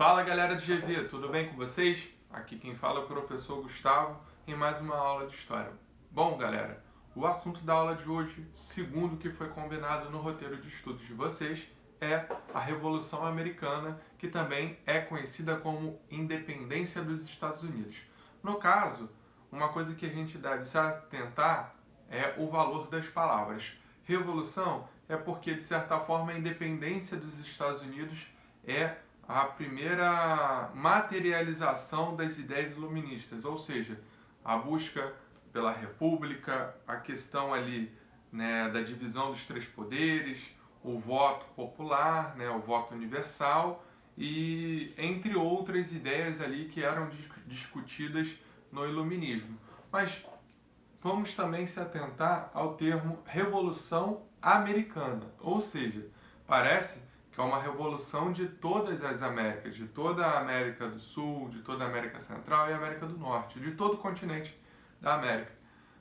Fala galera do GV, tudo bem com vocês? Aqui quem fala é o professor Gustavo em mais uma aula de História. Bom galera, o assunto da aula de hoje, segundo o que foi combinado no roteiro de estudos de vocês, é a Revolução Americana, que também é conhecida como Independência dos Estados Unidos. No caso, uma coisa que a gente deve se atentar é o valor das palavras. Revolução é porque, de certa forma, a independência dos Estados Unidos é a primeira materialização das ideias iluministas, ou seja, a busca pela república, a questão ali, né, da divisão dos três poderes, o voto popular, né, o voto universal e entre outras ideias ali que eram discutidas no iluminismo. Mas vamos também se atentar ao termo Revolução Americana, ou seja, parece que é uma revolução de todas as Américas, de toda a América do Sul, de toda a América Central e América do Norte, de todo o continente da América.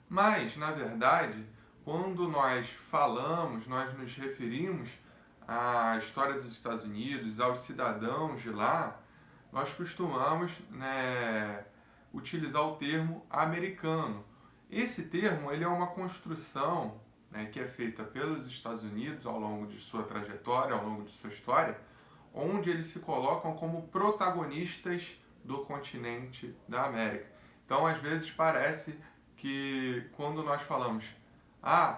Mas, na verdade, quando nós falamos, nós nos referimos à história dos Estados Unidos, aos cidadãos de lá, nós costumamos, né, utilizar o termo americano. Esse termo ele é uma construção, né, que é feita pelos Estados Unidos ao longo de sua trajetória, ao longo de sua história, onde eles se colocam como protagonistas do continente da América. Então, às vezes parece que quando nós falamos,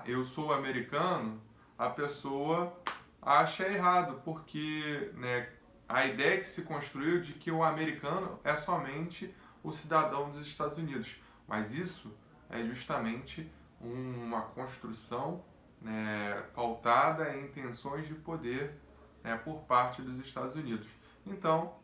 eu sou americano, a pessoa acha errado, porque, né, a ideia que se construiu de que o americano é somente o cidadão dos Estados Unidos. Mas isso é justamente uma construção, né, pautada em intenções de poder, né, por parte dos Estados Unidos. Então,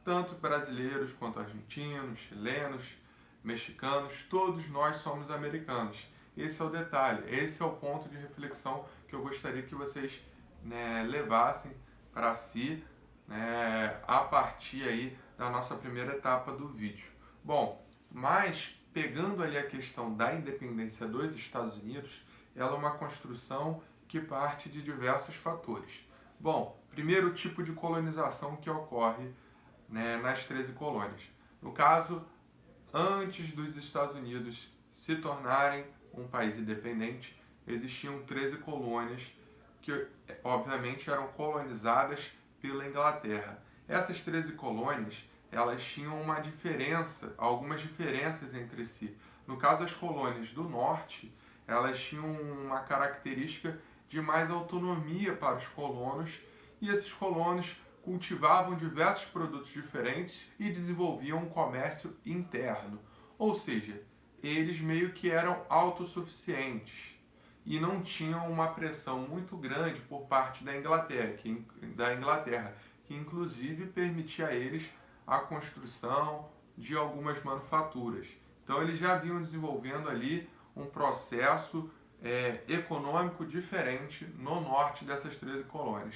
tanto brasileiros quanto argentinos, chilenos, mexicanos, todos nós somos americanos. Esse é o detalhe, esse é o ponto de reflexão que eu gostaria que vocês, né, levassem para si, né, a partir aí da nossa primeira etapa do vídeo. Bom, mas pegando ali a questão da independência dos Estados Unidos, ela é uma construção que parte de diversos fatores. Bom, primeiro tipo de colonização que ocorre, né, nas 13 colônias. No caso, antes dos Estados Unidos se tornarem um país independente, existiam 13 colônias que, obviamente, eram colonizadas pela Inglaterra. Essas 13 colônias, elas tinham uma diferença, algumas diferenças entre si. No caso, as colônias do norte, elas tinham uma característica de mais autonomia para os colonos, e esses colonos cultivavam diversos produtos diferentes e desenvolviam um comércio interno. Ou seja, eles meio que eram autossuficientes e não tinham uma pressão muito grande por parte da Inglaterra, que inclusive permitia a eles a construção de algumas manufaturas. Então eles já vinham desenvolvendo ali um processo econômico diferente no norte dessas 13 colônias.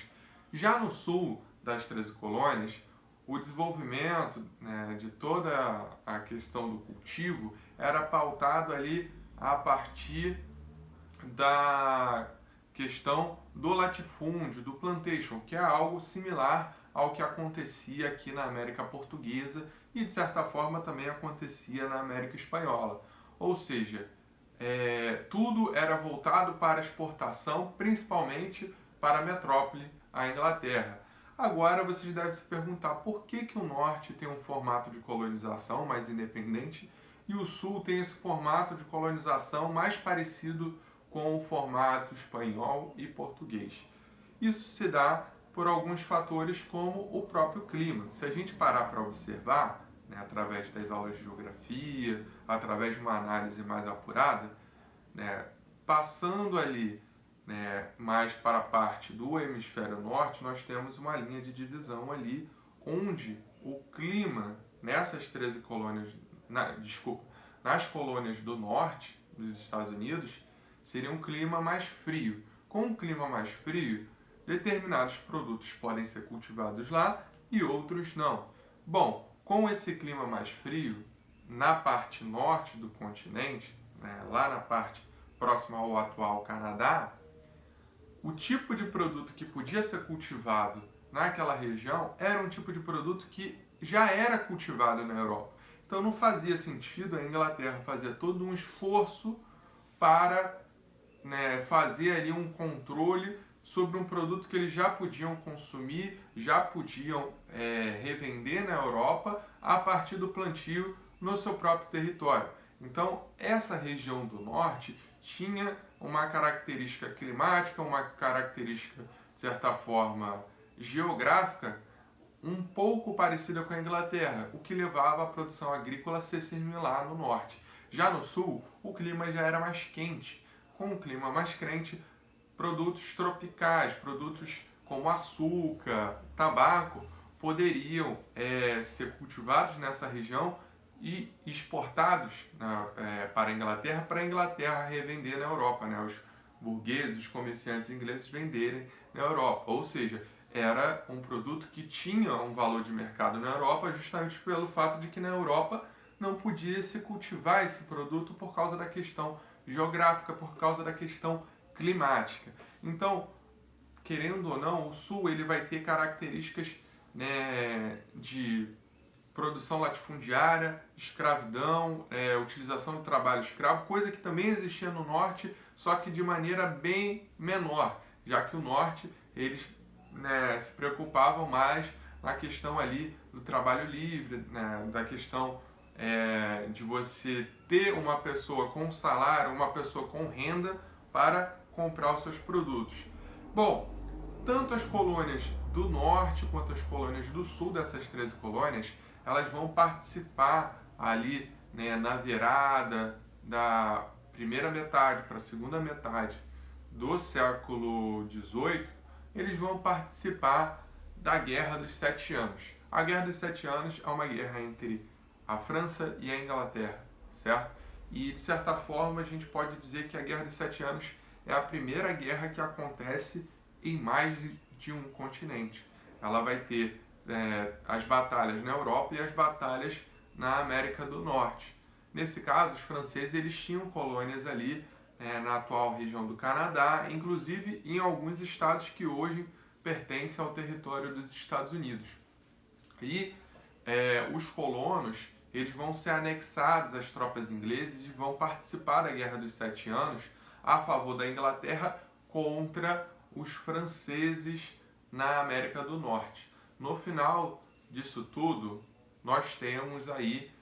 Já no sul das 13 colônias, o desenvolvimento, né, de toda a questão do cultivo era pautado ali a partir da questão do latifúndio, do plantation, que é algo similar ao que acontecia aqui na América Portuguesa e, de certa forma, também acontecia na América Espanhola. Ou seja, tudo era voltado para a exportação, principalmente para a metrópole, a Inglaterra. Agora vocês devem se perguntar por que o norte tem um formato de colonização mais independente e o sul tem esse formato de colonização mais parecido com o formato espanhol e português. Isso se dá por alguns fatores como o próprio clima. Se a gente parar para observar, né, através das aulas de geografia, através de uma análise mais apurada, né, passando ali, né, mais para a parte do hemisfério norte, nós temos uma linha de divisão ali, onde o clima nessas 13 colônias, nas colônias do norte dos Estados Unidos, seria um clima mais frio. Com um clima mais frio, determinados produtos podem ser cultivados lá e outros não. Bom, com esse clima mais frio, na parte norte do continente, né, lá na parte próxima ao atual Canadá, o tipo de produto que podia ser cultivado naquela região era um tipo de produto que já era cultivado na Europa. Então não fazia sentido a Inglaterra fazer todo um esforço para, né, fazer ali um controle sobre um produto que eles já podiam consumir, já podiam revender na Europa a partir do plantio no seu próprio território. Então, essa região do norte tinha uma característica climática, uma característica, de certa forma, geográfica, um pouco parecida com a Inglaterra, o que levava a produção agrícola a ser similar no norte. Já no sul, o clima já era mais quente. Com um clima mais quente, produtos tropicais, produtos como açúcar, tabaco, poderiam ser cultivados nessa região e exportados para a Inglaterra revender na Europa, né? Os burgueses, os comerciantes ingleses venderem na Europa. Ou seja, era um produto que tinha um valor de mercado na Europa justamente pelo fato de que na Europa não podia se cultivar esse produto por causa da questão geográfica, por causa da questão climática. Então, querendo ou não, o Sul ele vai ter características, né, de produção latifundiária, escravidão, utilização do trabalho escravo, coisa que também existia no Norte, só que de maneira bem menor, já que o Norte eles, né, se preocupavam mais na questão ali do trabalho livre, né, da questão de você ter uma pessoa com salário, uma pessoa com renda para comprar os seus produtos. Bom, tanto as colônias do norte quanto as colônias do sul, dessas 13 colônias, elas vão participar ali, né, na virada da primeira metade para a segunda metade do século XVIII, eles vão participar da Guerra dos Sete Anos. A Guerra dos Sete Anos é uma guerra entre a França e a Inglaterra, certo? E, de certa forma, a gente pode dizer que a Guerra dos Sete Anos é a primeira guerra que acontece em mais de um continente. Ela vai ter as batalhas na Europa e as batalhas na América do Norte. Nesse caso, os franceses eles tinham colônias ali na atual região do Canadá, inclusive em alguns estados que hoje pertencem ao território dos Estados Unidos. E os colonos eles vão ser anexados às tropas inglesas e vão participar da Guerra dos Sete Anos a favor da Inglaterra contra os franceses na América do Norte. No final disso tudo, nós temos aí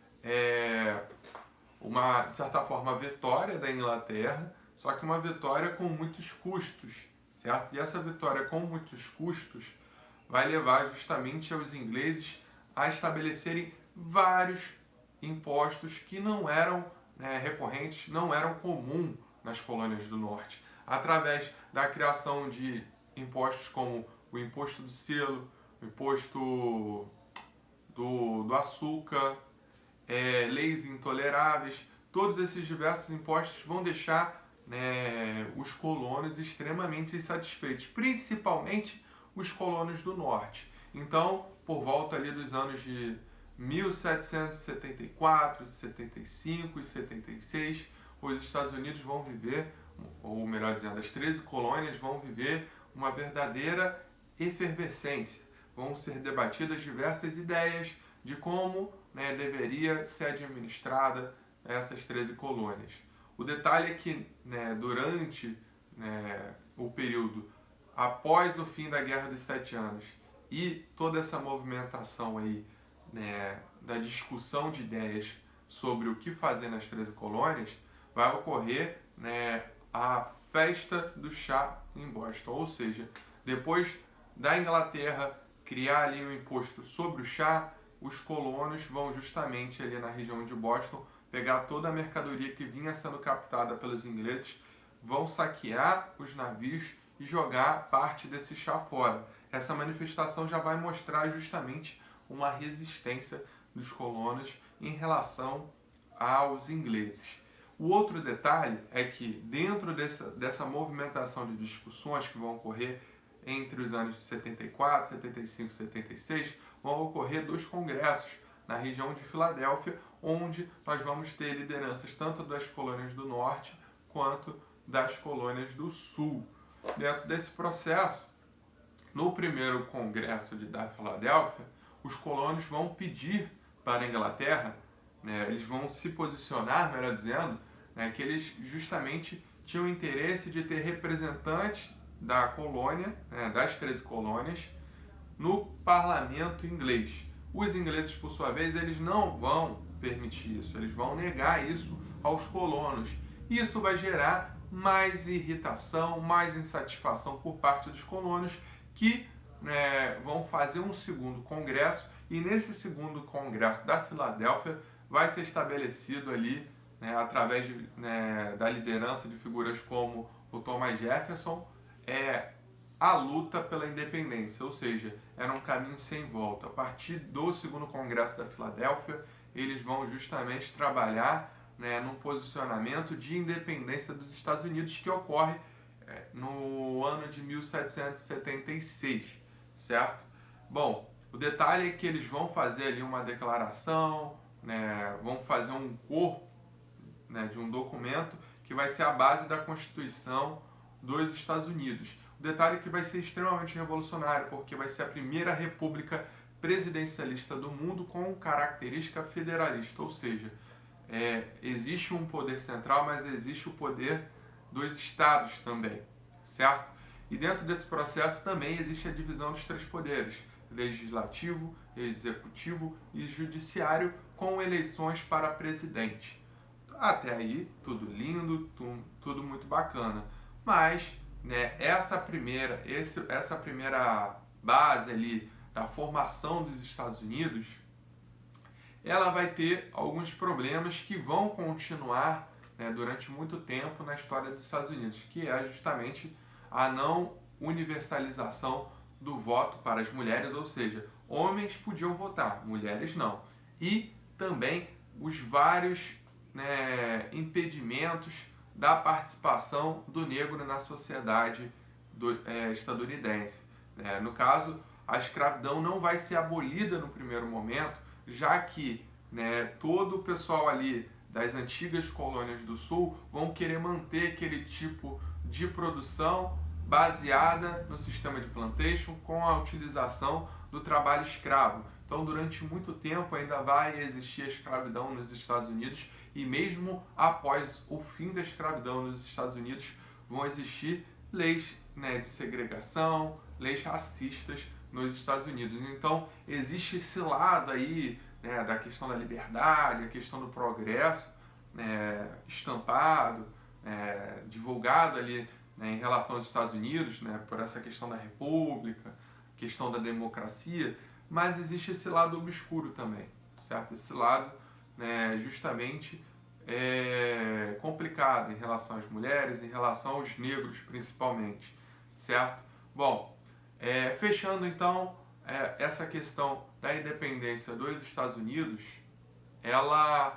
uma, de certa forma, vitória da Inglaterra, só que uma vitória com muitos custos, certo? E essa vitória com muitos custos vai levar justamente aos ingleses a estabelecerem vários impostos que não eram recorrentes, não eram comuns nas colônias do norte, através da criação de impostos como o imposto do selo, o imposto do açúcar, leis intoleráveis. Todos esses diversos impostos vão deixar os colonos extremamente insatisfeitos, principalmente os colonos do norte. Então, por volta ali dos anos de 1774, 75 e 76, os Estados Unidos vão viver, ou melhor dizendo, as 13 colônias vão viver uma verdadeira efervescência. Vão ser debatidas diversas ideias de como deveria ser administrada essas 13 colônias. O detalhe é que durante o período após o fim da Guerra dos Sete Anos e toda essa movimentação aí da discussão de ideias sobre o que fazer nas 13 colônias, vai ocorrer a festa do chá em Boston, ou seja, depois da Inglaterra criar ali um imposto sobre o chá, os colonos vão justamente ali na região de Boston pegar toda a mercadoria que vinha sendo captada pelos ingleses, vão saquear os navios e jogar parte desse chá fora. Essa manifestação já vai mostrar justamente uma resistência dos colonos em relação aos ingleses. O outro detalhe é que dentro dessa movimentação de discussões que vão ocorrer entre os anos de 74, 75 e 76, vão ocorrer 2 congressos na região de Filadélfia, onde nós vamos ter lideranças tanto das colônias do norte quanto das colônias do sul. Dentro desse processo, no primeiro congresso da Filadélfia, os colonos vão pedir para a Inglaterra, né, eles vão se posicionar, melhor dizendo, né, que eles justamente tinham interesse de ter representantes da colônia, né, das 13 colônias, no parlamento inglês. Os ingleses, por sua vez, eles não vão permitir isso, eles vão negar isso aos colonos. Isso vai gerar mais irritação, mais insatisfação por parte dos colonos que vão fazer um segundo congresso, e nesse segundo congresso da Filadélfia vai ser estabelecido ali, através da liderança de figuras como o Thomas Jefferson, a luta pela independência, ou seja, era um caminho sem volta. A partir do segundo congresso da Filadélfia, eles vão justamente trabalhar num posicionamento de independência dos Estados Unidos, que ocorre no ano de 1776, certo? Bom, o detalhe é que eles vão fazer ali uma declaração, vão fazer um corpo de um documento que vai ser a base da Constituição dos Estados Unidos. O detalhe é que vai ser extremamente revolucionário, porque vai ser a primeira república presidencialista do mundo com característica federalista, ou seja, existe um poder central, mas existe o poder dos estados também, certo? E dentro desse processo também existe a divisão dos três poderes: legislativo, executivo e judiciário, com eleições para presidente. Até aí, tudo lindo, tudo muito bacana. Mas essa primeira base ali da formação dos Estados Unidos, ela vai ter alguns problemas que vão continuar durante muito tempo na história dos Estados Unidos, que é justamente a não universalização do voto para as mulheres, ou seja, homens podiam votar, mulheres não. E também os vários impedimentos da participação do negro na sociedade estadunidense. No caso, a escravidão não vai ser abolida no primeiro momento, já que todo o pessoal ali das antigas colônias do sul vão querer manter aquele tipo de produção baseada no sistema de plantation, com a utilização do trabalho escravo. Então, durante muito tempo ainda vai existir a escravidão nos Estados Unidos, e mesmo após o fim da escravidão nos Estados Unidos, vão existir leis de segregação, leis racistas nos Estados Unidos. Então, existe esse lado aí da questão da liberdade, a questão do progresso estampado, divulgado ali em relação aos Estados Unidos, por essa questão da república, questão da democracia, mas existe esse lado obscuro também, certo? Esse lado justamente complicado em relação às mulheres, em relação aos negros principalmente, certo? Bom, fechando então essa questão da independência dos Estados Unidos, ela